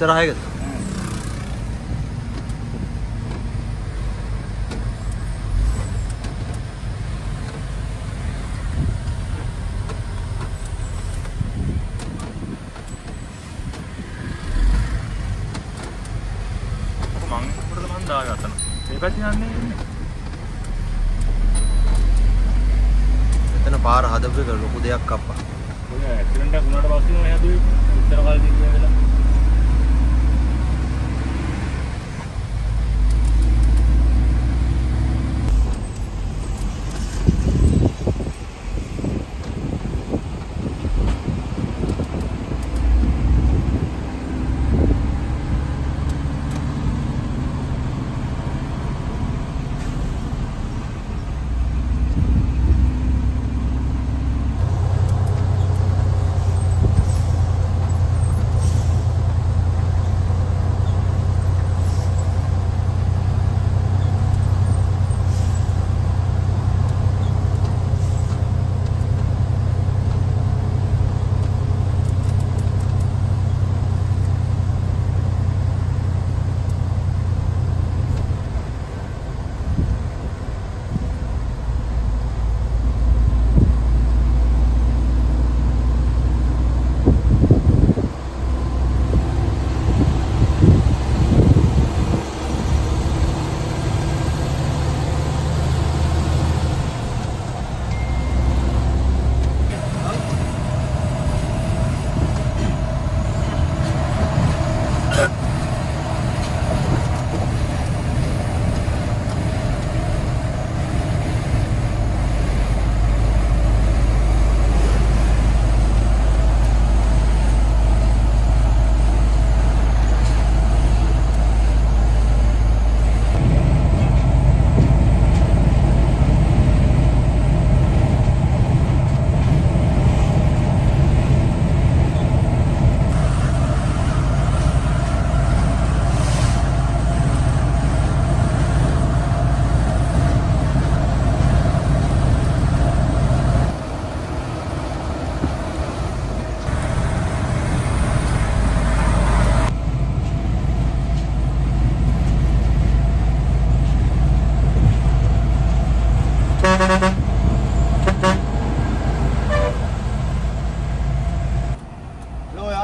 ඉස්සරහයකද? මං දාගත්තා. මේ පැත්තේ යන්නේ ඉන්නේ. එතන පාර හදපු එක ලොකු දෙයක් අප්පා. ඔය ඇක්සිඩන්ට් එකක් වුණාට පස්සේ මම හැදුවේ උත්තර කාලේ දිග වෙලා.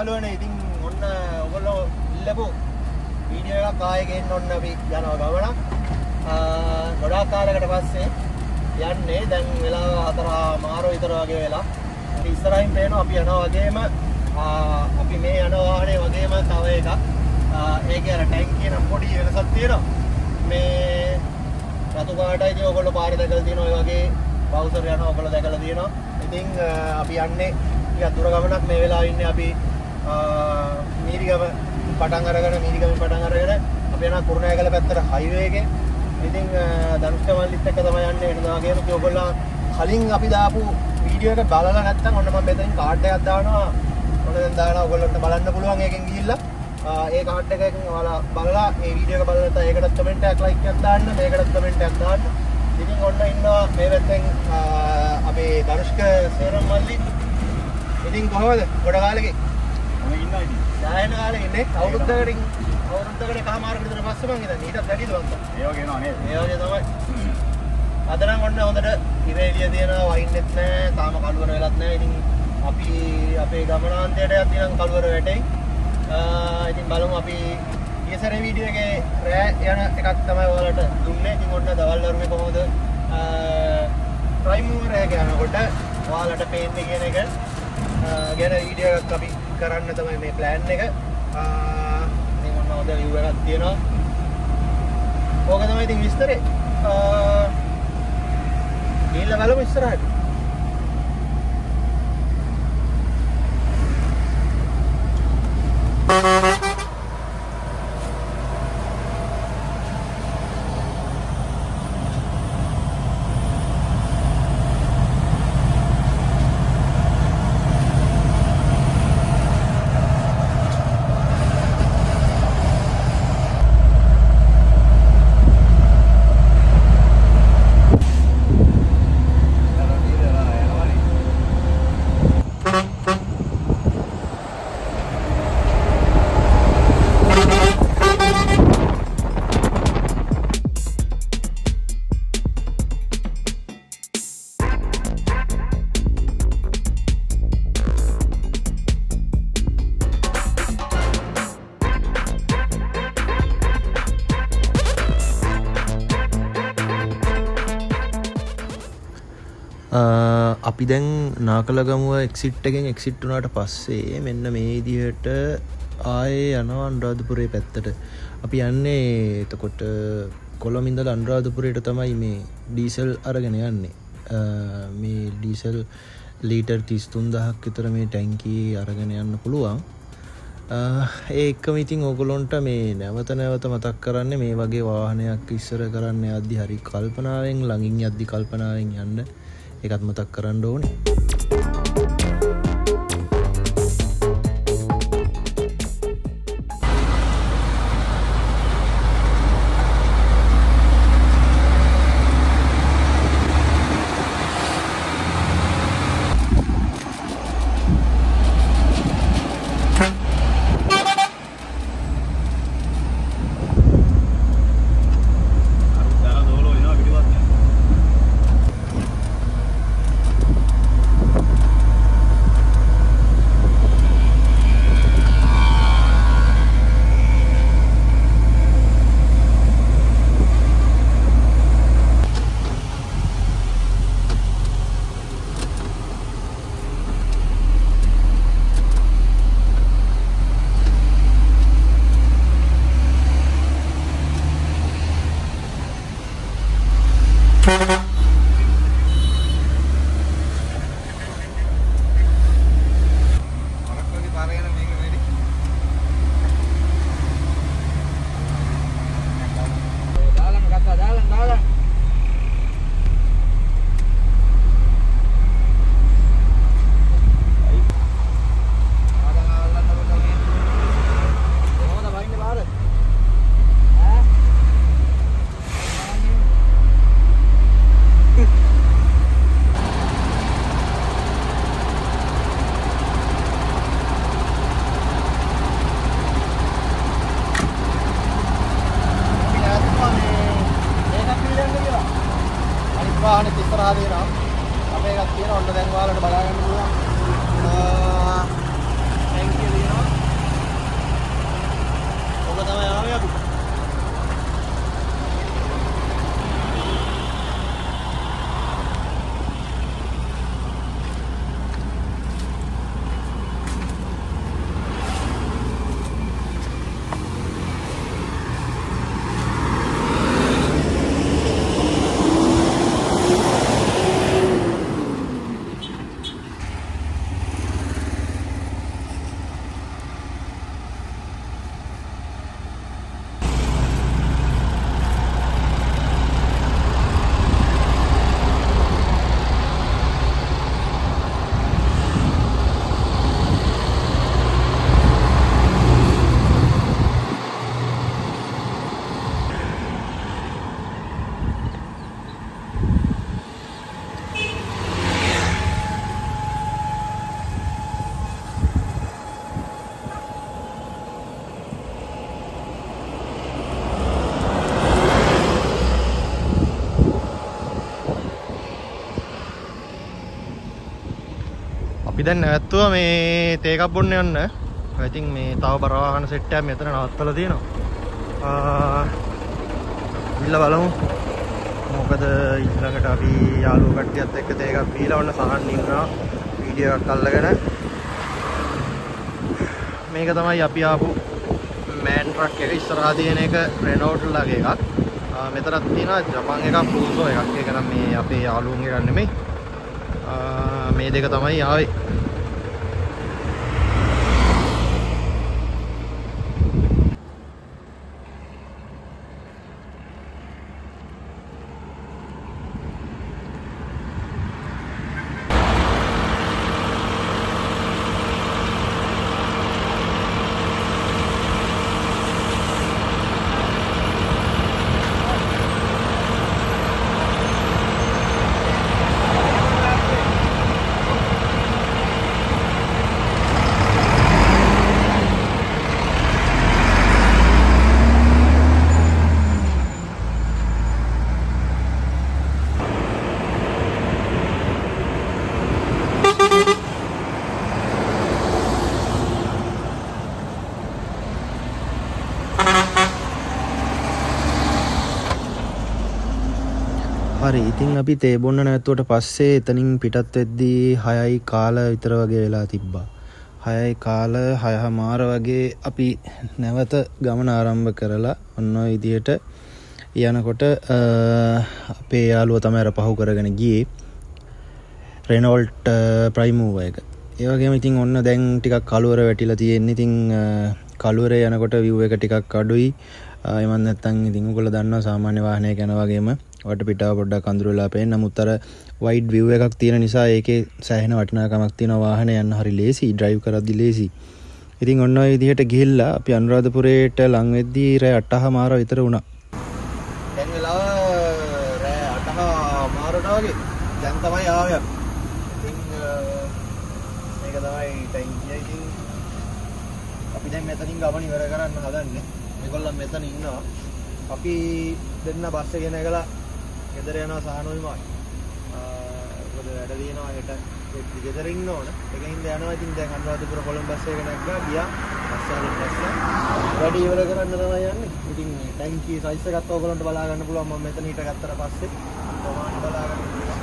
යාළුවනේ ඉතින් ඔන්න ඔයගොල්ලෝ ඉල්ලපු වීඩියෝ එකක් ආයෙ ගෙන්න ඔන්න අපි යනවා ගමනක්. ගොඩාක් කාලයකට පස්සේ යන්නේ දැන් වෙලාව 4:00 විතර වගේ වෙලා. අපි ඉස්සරහින් පේනවා අපි යනවා වගේම අපි මේ යන වාහනේ වගේම තව එකක්. ඒකේ අර ටැංකිය නම් පොඩි වෙනසක් තියෙනවා. මේ රතු පාටයි ඉතින් ඔයගොල්ලෝ පාරේ දැකලා තියෙනවා ඔය වගේ බවුසර් යනවා ඔයගොල්ලෝ දැකලා තියෙනවා. ඉතින් අපි යන්නේ ටිකක් දුර ගමනක් මේ වෙලාවේ ඉන්නේ අපි මීරිගම පටන් අරගෙන අපි යනවා කුරුණෑගල පැත්තට හයිවේ එකේ. ඉතින් ධනුෂ්ක මල්ලිත් එක්ක තමයි යන්නේ වෙනදා වගේම. ඉතින් ඔයගොල්ලෝ කලින් අපි දාපු වීඩියෝ එක බලලා නැත්නම් ඔන්න මම මෙතනින් කාඩ් එකක් දානවා. ඔන්න දැන් දානවා ඔයගොල්ලන්ට බලන්න පුළුවන් එකෙන් ගිහිල්ලා. ඒ කාඩ් එකකින් ඔයාලා බලලා මේ වීඩියෝ එක බලලා නැත්නම් ඒකටත් කමෙන්ට් එකක් ලයික් එකක් දාන්න, මේකටත් කමෙන්ට් එකක් දාන්න. ඉතින් ඔන්න ඉන්නවා මේ පැත්තෙන් අපේ ධනුෂ්ක සේරම් මල්ලි. ඉතින් කොහොමද ගොඩ කාලෙක මම ඉන්නවා ඉතින්. දායන කාලේ ඉන්නේ අවුරුද්දකට කහමාරකට විතර පස්සේ මං ඉතින් ඊටත් වැඩිද වන්ද. ඒ වගේ නෝ නේද? ඒ වගේ තමයි. අද නම් ඔන්න හොඳට ඉරේලිය තියෙනවා, වයින්නෙත් නැහැ, තාම කළුවර වෙලත් නැහැ. ඉතින් අපි අපේ ගමනාන්තයට යද්දී නම් කළුවර වැටෙයි. ඉතින් බලමු අපි ඊසරේ වීඩියෝ එකේ රෑ යන එකක් තමයි ඔයාලට දුන්නේ. ඉතින් ඔන්න දවල් වරුවේ කොහොමද ප්‍රයිම් මූවර් එක යනකොට ඔයාලට පේන්නේ කියන එක ගැන වීඩියෝ එකක් අපි කරන්න තමයි මේ ප්ලෑන් එක. ඉතින් ඔන්න හොඳ view එකක් තියෙනවා. ඕක තමයි ඉතින් විස්තරේ. ගිහිල්ලා බලමු ඉස්සරහට. අපි දැන් නාකලගමුව එක්සිට් එකෙන් එක්සිට් වුණාට පස්සේ මෙන්න මේ විදිහට ආයේ යනවා අනුරාධපුරේ පැත්තට. අපි යන්නේ එතකොට කොළඹ ඉඳලා අනුරාධපුරයට තමයි මේ ඩීසල් අරගෙන යන්නේ. මේ ඩීසල් ලීටර් 33000ක් විතර මේ ටැංකියේ අරගෙන යන්න පුළුවන්. ඒ එක්කම ඉතින් ඕගොල්ලොන්ට මේ නැවත මතක් කරන්නේ මේ වගේ වාහනයක් ඉස්සර කරන්න යද්දි හරි කල්පනාවෙන් ළඟින් යද්දි කල්පනාවෙන් යන්න. ඒකත් මතක් කරන්න ඕනේ. වාහනේ ඉස්සරහා දෙනවා. අපේ එකක් තියෙනවා. ඔන්න දැන් ඔයාලට බලා ගන්න පුළුවන්. ටැංකිය දෙනවා. ඔබ තමයි ආවේ අපි. අපි දැන් නැවතුවා මේ තේ එකක් බොන්න යන්න. I think මේ තව බර වාහන සෙට් එකක් මෙතන නවත්තලා තියෙනවා. ඉල්ල බලමු. මොකද ඊළඟට අපි යාළුවෝ කට්ටියත් එක්ක තේ එකක් පීලා ඔන්න සහන් ඉන්නවා. වීඩියෝ එකක් අල්ලගෙන. මේක තමයි අපි ආපු මෑන් ට්‍රක් එක ඉස්සරහා තියෙන එක රෙනෝල්ට් ලගේ එකක්. මෙතනත් තියෙනවා ජපන් එකක් ෆ්‍රූසෝ එකක්. ඒක නම් මේ අපේ යාළුවන්ගේ එකක් නෙමෙයි. මේ දෙක තමයි ආවේ. හරි ඉතින් අපි තේ බොන්න නැවතුවට පස්සේ එතනින් පිටත් වෙද්දී 6යි කාල විතර වගේ වෙලා තිබ්බා. 6යි කාල 6:00 වගේ අපි නැවත ගමන ආරම්භ කරලා ඔන්න ඔය විදියට යනකොට අපේ යාළුවා තමයි අර පහු කරගෙන ගියේ රෙනෝල්ට් ප්‍රයිම් මූවර් එක. ඒ වගේම ඉතින් ඔන්න දැන් ටිකක් කළුවර වැටිලා තියෙන්නේ. ඉතින් කළුවරේ යනකොට view එක ටිකක් අඩුයි. එමන් නැත්තම් ඉතින් ඔයගොල්ලෝ දන්නවා සාමාන්‍ය වාහනයක යන වගේම වටපිටාව පොඩ්ඩක් අඳුර වෙලා පේන. නමුත් අර වයිඩ් view එකක් තියෙන නිසා ඒකේ සෑහෙන වටිනාකමක් තියෙන වාහනේ යන්න හරි ලේසි, ඩ්‍රයිව් කරද්දි ලේසි. ඉතින් ඔන්න ඔය විදිහට ගිහිල්ලා අපි අනුරාධපුරයට ලං වෙද්දී රෑ 8:00 විතර වුණා. දැන් වෙලාව රෑ 8:00 වගේ. දැන් තමයි ආවේ. ඉතින් මේක තමයි ටයිම් එක. ඉතින් අපි දැන් මෙතනින් ගමන ඉවර කරන්න හදන්නේ. මේගොල්ලන් මෙතන ඉන්නවා. අපි දෙන්න බස් එක ගෙන ගලා ගෙදර යනවා සාහනෝයි මායි. මොකද වැඩ දිනවා හෙට ගෙදර ඉන්න ඕන. ඒකින්ද යනවා. ඉතින් දැන් අනුරාධපුර කොළඹ බස් එක නැග්ගා ගියා. බස් එකෙන් දැස්සා. වැඩ ඉවර කරන්න තමයි යන්නේ. ඉතින් ටැංකි සයිස් එකත් ඔයගොල්ලන්ට බලා ගන්න පුළුවන්. මම මෙතන හිට ගත්තට පස්සේ ප්‍රමාණය බලා ගන්න පුළුවන්.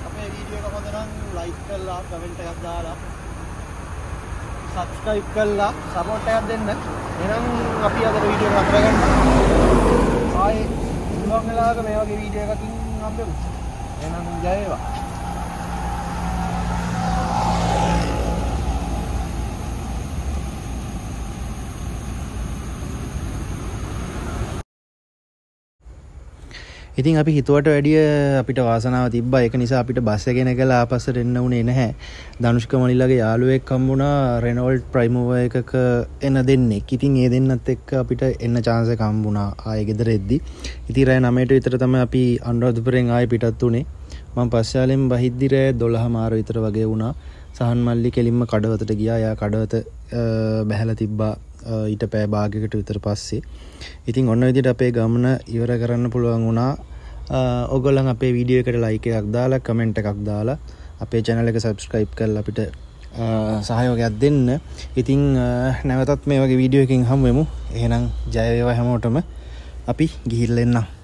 අපේ වීඩියෝ එක හොඳ නම් ලයික් කරලා කමෙන්ට් එකක් දාලා subscribe කරලා support එකක් දෙන්න. එහෙනම් අපි අද වීඩියෝ එක නතර ගන්න. ආයේ පුළුවන් වෙලාවක මේ වගේ වීඩියෝ එකකින් හම්බෙමු. එහෙනම් ජය වේවා. ඉතින් අපි හිතුවට වැඩිය අපිට වාසනාව තිබ්බා. ඒක නිසා අපිට බස් එක ගෙනගලා ආපස්සට එන්න උනේ නැහැ. ධනුෂ්ක මලිලගේ යාළුවෙක් හම්බුණා රෙනෝල්ට් ප්‍රයිම් මූවර් එකක එන දෙන්නෙක්. ඉතින් ඒ දෙන්නත් එක්ක අපිට එන්න chance එක හම්බුණා ආයේ ගෙදර එද්දි. ඉතින් රෑ 9ට විතර තමයි අපි අනුරාධපුරෙන් ආයේ පිටත් උනේ. මම පස්සාලෙන් බහිද්දි රෑ 12:00 විතර වගේ වුණා. සහන් මල්ලි කෙලින්ම කඩවතට ගියා. යා කඩවත බැහැලා තිබ්බා ඊට පැය භාගයකට විතර පස්සේ. ඉතින් ඔන්න විදිහට අපේ ගමන ඉවර කරන්න පුළුවන් වුණා. ඔයගොල්ලන් අපේ වීඩියෝ එකට ලයික් එකක් දාලා කමෙන්ට් එකක් දාලා අපේ channel එක subscribe කරලා අපිට සහයෝගයක් දෙන්න. ඉතින් නැවතත් මේ වගේ වීඩියෝ එකකින් හමු වෙමු. එහෙනම් ජය වේවා හැමෝටම. අපි ගිහිල්ලා එන්නම්.